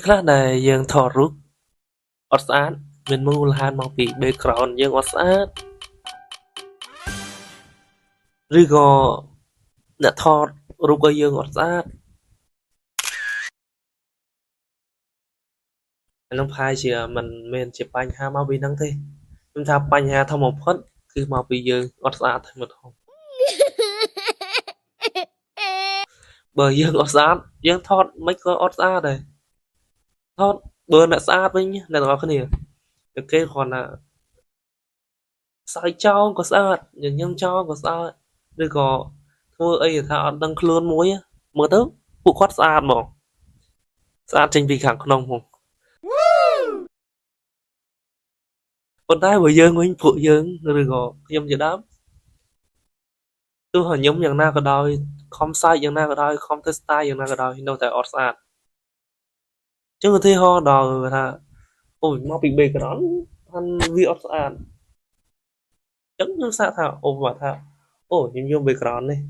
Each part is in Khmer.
ខ្លះដែលយើងថតរូបអត់ស្អាតមានមូលហេតុមកពី background យើងអត់ស្អាតឬក៏អ្នកថតរូបឲ្យយើងអត់ស្អាតអានោះប្រហែលជាមិនមែនជាបញ្ហាមកពីហ្នឹងទេខ្ញុំថាបញ្ហាធំបំផុតគឺមកពីយើងអត់ស្អាតតែម្ដងបើយើងអត់ស្អាតយើងថតមិនក៏អត់ស្អាតដែរថតបើអ្នកស្អាតវិញអ្នកទាំងអស់គ្នាតែគេគ្រាន់តែសើចចោលក៏ស្អាតញញឹមចោលក៏ស្អាតឬក៏ធ្វើអីថាអត់ដឹងខ្លួនមួយមើលទៅពួកគាត់ស្អាតហ្មងស្អាតចេញពីខាងក្នុងហ្មងប៉ុន្តែបើយើងវិញពួកយើងឬក៏ខ្ញុំជាដើមទោះញញឹមយ៉ាងណាក៏ដោយខំសើចយ៉ាងណាក៏ដោយខំធ្វើ style យ៉ាងណាក៏ដោយនៅតែអត់ស្អាតចឹងឧទាហរណ៍ដល់ថាអូយមកពី background ថាវាអត់ស្អាតចឹងខ្ញុំសាកថាអូបើថាអូខ្ញុំយក background នេះ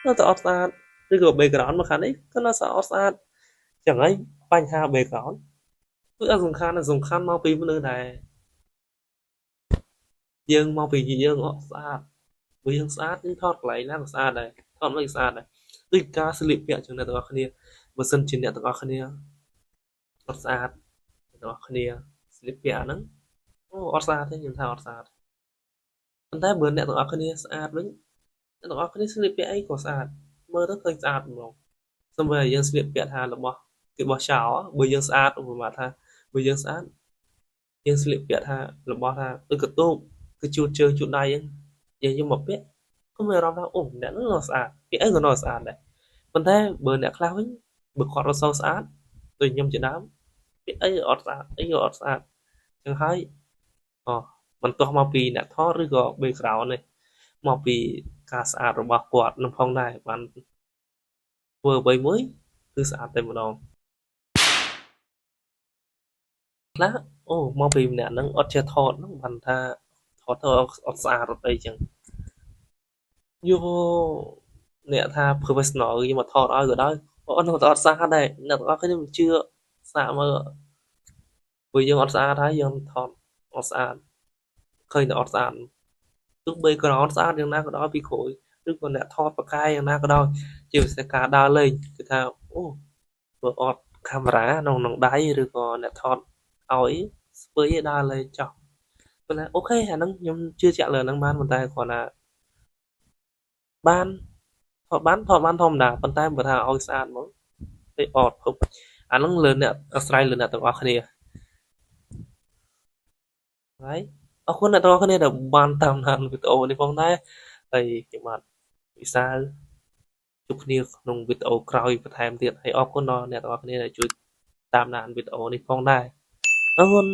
នៅតែអត់ស្អាតឬក៏ background មកខាងនេះក៏នៅតែអត់ស្អាតចឹងហើយបញ្ហា background គឺអត់សំខាន់មកពីមនុស្សដែរយើងមកពីយើងអត់ស្អាតបើយើងស្អាតយើងថតកន្លែងណាក៏ស្អាតដែរថតមិនស្អាតដែរដូចការស្លៀកពាក់ចឹងអ្នកទាំងអស់គ្នាបើសិនជាអ្នកទាំងអស់គ្នាអត់ស្អាតអ្នកទាំងអស់គ្នាស្លៀកពាក់ហ្នឹងអូអត់ស្អាតទេខ្ញុំថាអត់ស្អាតប៉ុន្តែបើអ្នកទាំងអស់គ្នាស្អាតវិញអ្នកទាំងអស់គ្នាស្លៀកពាក់អីក៏ស្អាតមើលទៅឃើញស្អាតហ្មងសូម្បីតែយើងស្លៀកពាក់ថារបស់គេបោះចោលបើយើងស្អាតឧបមាថាបើយើងស្អាតយើងស្លៀកពាក់ថារបស់ថាដូចកន្ទោបគឺជួតជើងជួតដៃហ្នឹងយើងយកមកពាក់ក៏មានអារម្មណ៍ថាអូអ្នកហ្នឹងស្អាតពាក់អីក៏នៅស្អាតដែរប៉ុន្តែបើអ្នកខ្លះវិញបើគាត់អត់សូវស្អាតដូចខ្ញុំជាដើមពាក់អីក៏អត់ស្អាតអីក៏អត់ស្អាតចឹងហើយអូបន្ទាស់មកពីអ្នកថតឬក៏ background នេះមកពីការស្អាតរបស់គាត់នឹងផងដែរបានធ្វើអ្វីមួយគឺស្អាតតែម្ដងខ្លះអូមកពីម្នាក់ហ្នឹងអត់ចេះថតហ្នឹងបានថាថតទៅអត់ស្អាតអត់អីចឹងយកអ្នកថា professional គេមកថតឲ្យក៏ដោយអូនោះអត់ស្អាតដែរអ្នកទាំងអស់គ្នាមិនជឿសាកមើលព្រោះយើងអត់ស្អាតហើយយើងថតអត់ស្អាតឃើញតែអត់ស្អាតទោះបី background ស្អាតយ៉ាងណាក៏ដោយពីក្រោយឬក៏អ្នកថតបកកាយយ៉ាងណាក៏ដោយជាពិសេសការដើរលេងគឺថាអូបើអត់កាមេរ៉ាក្នុងដៃឬក៏អ្នកថតឲ្យស្ពើយឯដើរលេងចោះប៉ុន្តែអូខេអាហ្នឹងខ្ញុំជឿជាក់លើហ្នឹងបានប៉ុន្តែគ្រាន់តែបានថតបានធម្មតាប៉ុន្តែបើថាឲ្យស្អាតហ្មងទេអត់ភពអាហ្នឹងលើអ្នកអាស្រ័យលើអ្នកទាំងអស់គ្នាហើយអរគុណអ្នកទាំងអស់គ្នាដែលបានតាមដានវីដេអូនេះផងដែរហើយខ្ញុំបាទវិសាលជួបគ្នាក្នុងវីដេអូក្រោយបន្ថែមទៀតហើយអរគុណដល់អ្នកទាំងអស់គ្នាដែលជួយតាមដានវីដេអូនេះផងដែរអរគុណ